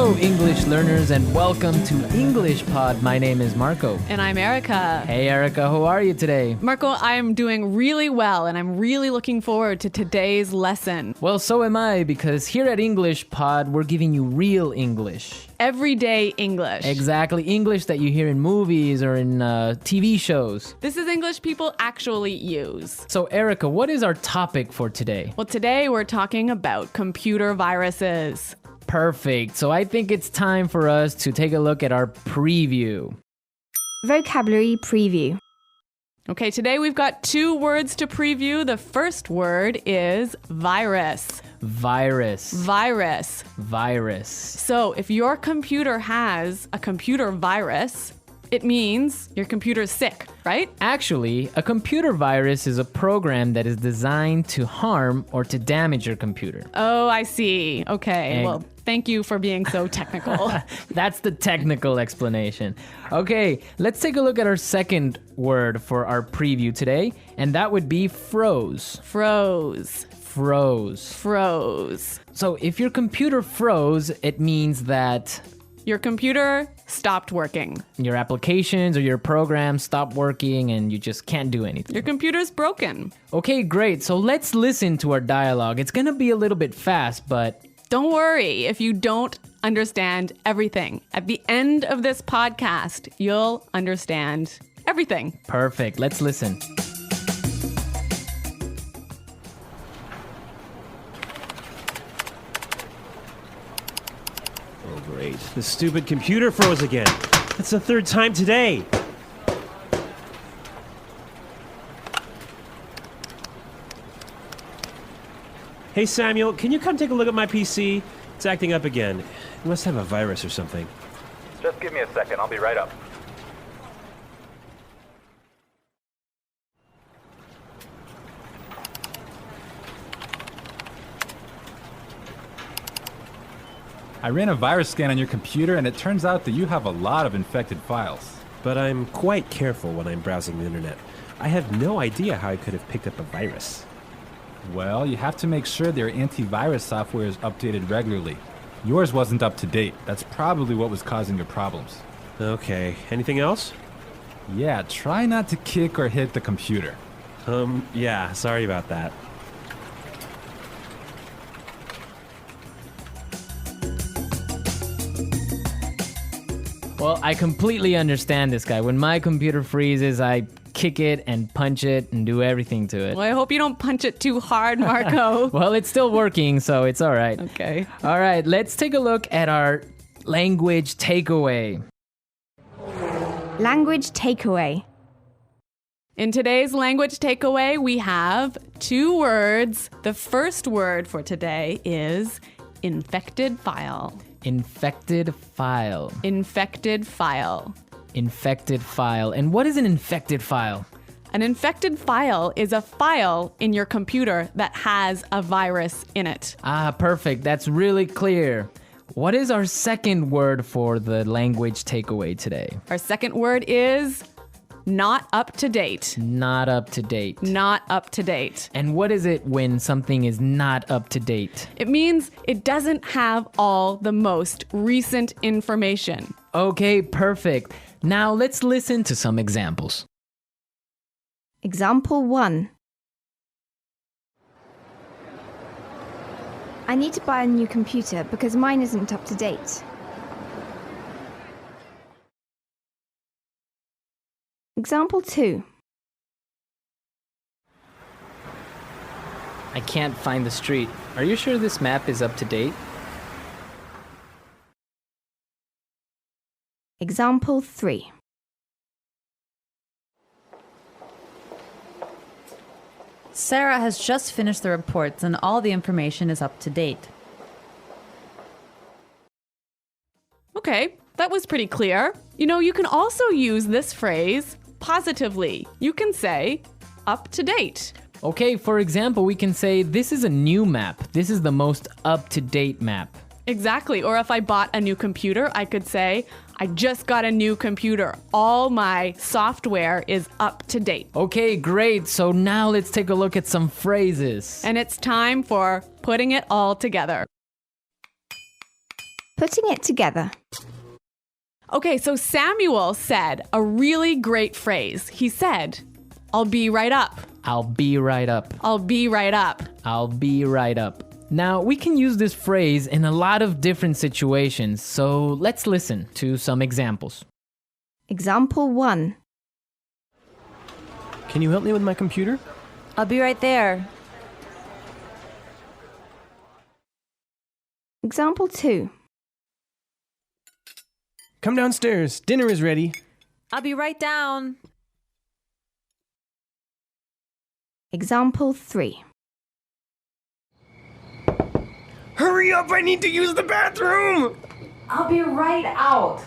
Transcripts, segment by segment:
Hello, English learners, and welcome to English Pod. My name is Marco. And I'm Erica. Hey, Erica, how are you today? Marco, I'm doing really well, and I'm really looking forward to today's lesson. Well, so am I, because here at English Pod, we're giving you real English. Everyday English. Exactly, English that you hear in movies or in TV shows. This is English people actually use. So, Erica, what is our topic for today? Well, today we're talking about computer viruses. Perfect. So I think it's time for us to take a look at our preview. Vocabulary preview. Okay, today we've got 2 words to preview. The first word is virus. Virus. Virus. Virus. So if your computer has a computer virus, it means your computer's sick, right? Actually, a computer virus is a program that is designed to harm or to damage your computer. Oh, I see. Okay, well, thank you for being so technical. That's the technical explanation. Okay, let's take a look at our second word for our preview today, and that would be froze. Froze. Froze. Froze. So if your computer froze, it means that Your computer stopped working. your applications or your programs stop working and you just can't do anything. Your computer's broken. Okay, great. So let's listen to our dialogue. It's gonna be a little bit fast, but Don't worry if you don't understand everything. At the end of this podcast, you'll understand everything. perfect. Let's listen. Oh, great. The stupid computer froze again. That's the 3rd time today. Hey, Samuel, can you come take a look at my PC? It's acting up again. It must have a virus or something. Just give me a second. I'll be right up. I ran a virus scan on your computer and it turns out that you have a lot of infected files. But I'm quite careful when I'm browsing the internet. I have no idea how I could have picked up a virus. Well, you have to make sure their antivirus software is updated regularly. Yours wasn't up to date. That's probably what was causing your problems. Okay, anything else? Yeah, try not to kick or hit the computer. Yeah, sorry about that. Well, I completely understand this guy. When my computer freezes, I kick it and punch it and do everything to it. Well, I hope you don't punch it too hard, Marco. Well, it's still working, so it's all right. Okay. All right, let's take a look at our language takeaway. Language takeaway. In today's language takeaway, we have 2 words. The first word for today is infected file. Infected file. Infected file. Infected file. And what is an infected file? An infected file is a file in your computer that has a virus in it. Ah, perfect. That's really clear. What is our second word for the language takeaway today? Our second word is not up to date. Not up to date. Not up to date. And what is it when something is not up to date? It means it doesn't have all the most recent information. Okay, perfect. Now let's listen to some examples. Example 1. I need to buy a new computer because mine isn't up to date. Example 2. I can't find the street. Are you sure this map is up to date? Example 3. Sarah has just finished the reports and all the information is up to date. Okay, that was pretty clear. You know, you can also use this phrase positively. You can say, up to date. Okay, for example, we can say this is a new map. This is the most up-to-date map. Exactly. Or if I bought a new computer, I could say, I just got a new computer. All my software is up to date. Okay, great. So now let's take a look at some phrases. And it's time for putting it all together. Putting it together. Okay, so Samuel said a really great phrase. He said, I'll be right up. I'll be right up. I'll be right up. I'll be right up. Now, we can use this phrase in a lot of different situations, so let's listen to some examples. Example 1. Can you help me with my computer? I'll be right there. Example 2. Come downstairs. Dinner is ready. I'll be right down. Example 3. Hurry up, I need to use the bathroom! I'll be right out.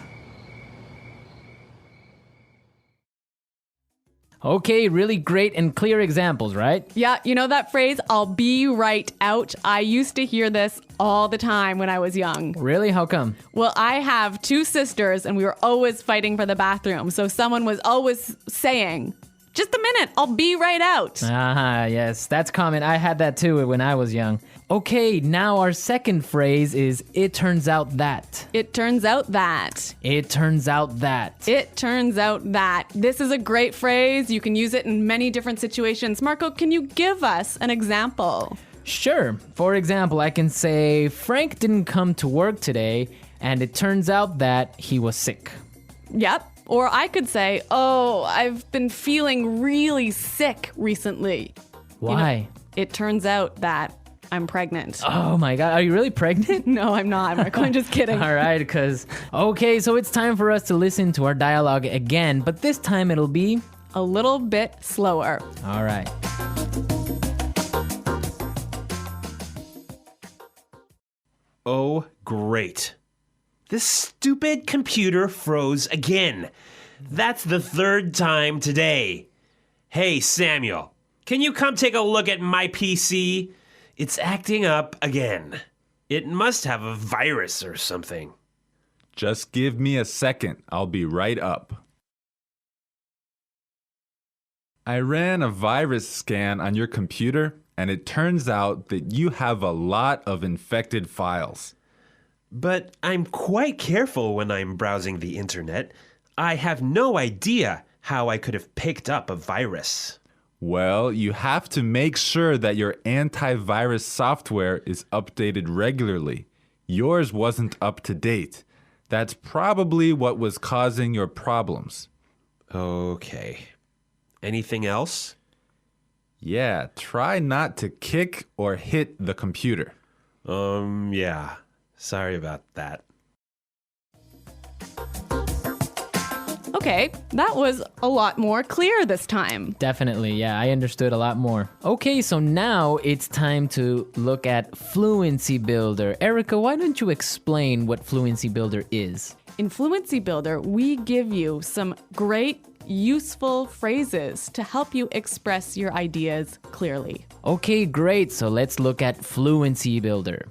Okay, really great and clear examples, right? Yeah, you know that phrase, I'll be right out? I used to hear this all the time when I was young. Really? How come? Well, I have 2 sisters and we were always fighting for the bathroom. So someone was always saying, just a minute, I'll be right out. Ah, yes, that's common. I had that too when I was young. Okay, now our second phrase is, it turns out that. It turns out that. It turns out that. It turns out that. This is a great phrase. You can use it in many different situations. Marco, can you give us an example? Sure. For example, I can say, Frank didn't come to work today, and it turns out that he was sick. Yep. Or I could say, oh, I've been feeling really sick recently. Why? It turns out that I'm pregnant. Oh my God, are you really pregnant? No, I'm not, Marco. I'm just kidding. All right, okay, so it's time for us to listen to our dialogue again, but this time it'll be A little bit slower. all right. Oh, great. This stupid computer froze again. That's the 3rd time today. Hey, Samuel, can you come take a look at my PC? It's acting up again. It must have a virus or something. Just give me a second. I'll be right up. I ran a virus scan on your computer, and it turns out that you have a lot of infected files. But I'm quite careful when I'm browsing the internet. I have no idea how I could have picked up a virus. Well, you have to make sure that your antivirus software is updated regularly. Yours wasn't up to date. That's probably what was causing your problems. Okay. Anything else? Yeah, try not to kick or hit the computer. Yeah. Sorry about that. Okay, that was a lot more clear this time. Definitely, yeah, I understood a lot more. Okay, so now it's time to look at Fluency Builder. Erica, why don't you explain what Fluency Builder is? In Fluency Builder, we give you some great, useful phrases to help you express your ideas clearly. Okay, great, so let's look at Fluency Builder.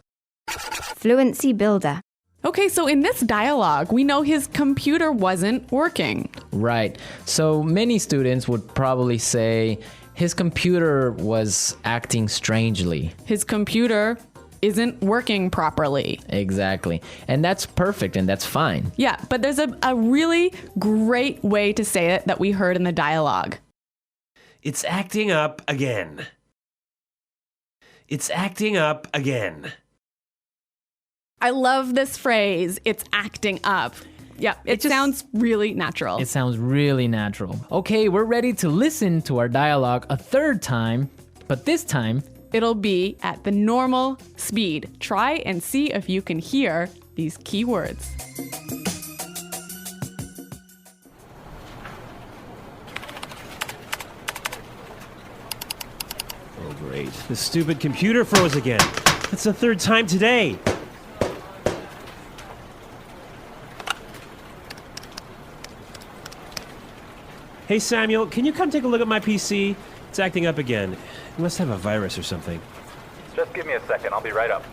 Fluency Builder. Okay, so in this dialogue, we know his computer wasn't working. Right, so many students would probably say his computer was acting strangely. His computer isn't working properly. Exactly, and that's perfect and that's fine. Yeah, but there's a really great way to say it that we heard in the dialogue. It's acting up again. It's acting up again. I love this phrase, it's acting up. Yeah, it sounds really natural. It sounds really natural. Okay, we're ready to listen to our dialogue a 3rd time, but this time, It'll be at the normal speed. Try and see if you can hear these key words. Oh, great. The stupid computer froze again. That's the 3rd time today. Hey, Samuel, can you come take a look at my PC? It's acting up again. It must have a virus or something. Just give me a second. I'll be right up.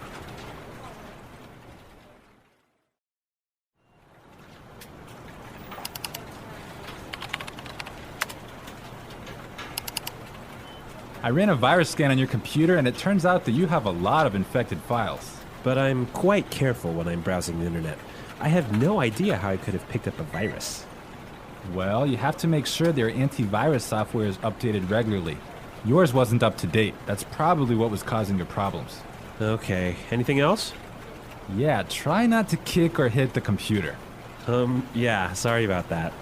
I ran a virus scan on your computer, and it turns out that you have a lot of infected files. but I'm quite careful when I'm browsing the internet. I have no idea how I could have picked up a virus. Well, you have to make sure their antivirus software is updated regularly. Yours wasn't up to date. That's probably what was causing your problems. Okay, anything else? Yeah, try not to kick or hit the computer. Yeah, sorry about that.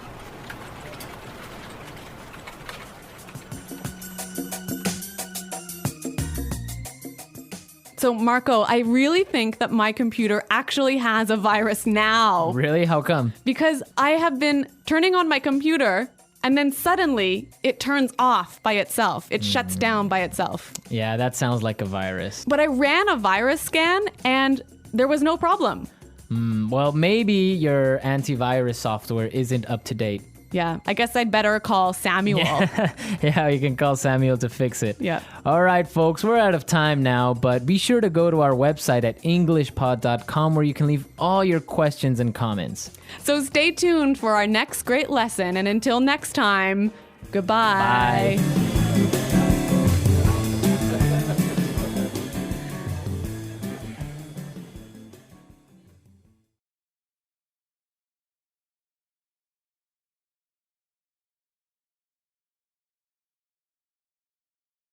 So, Marco, I really think that my computer actually has a virus now. Really? How come? Because I have been turning on my computer and then suddenly it turns off by itself. It shuts down by itself. Yeah, that sounds like a virus. But I ran a virus scan and there was no problem. Well, maybe your antivirus software isn't up to date. Yeah, I guess I'd better call Samuel. Yeah, you can call Samuel to fix it. Yeah. All right, folks, we're out of time now, but be sure to go to our website at englishpod.com where you can leave all your questions and comments. So stay tuned for our next great lesson. And until next time, goodbye. Bye.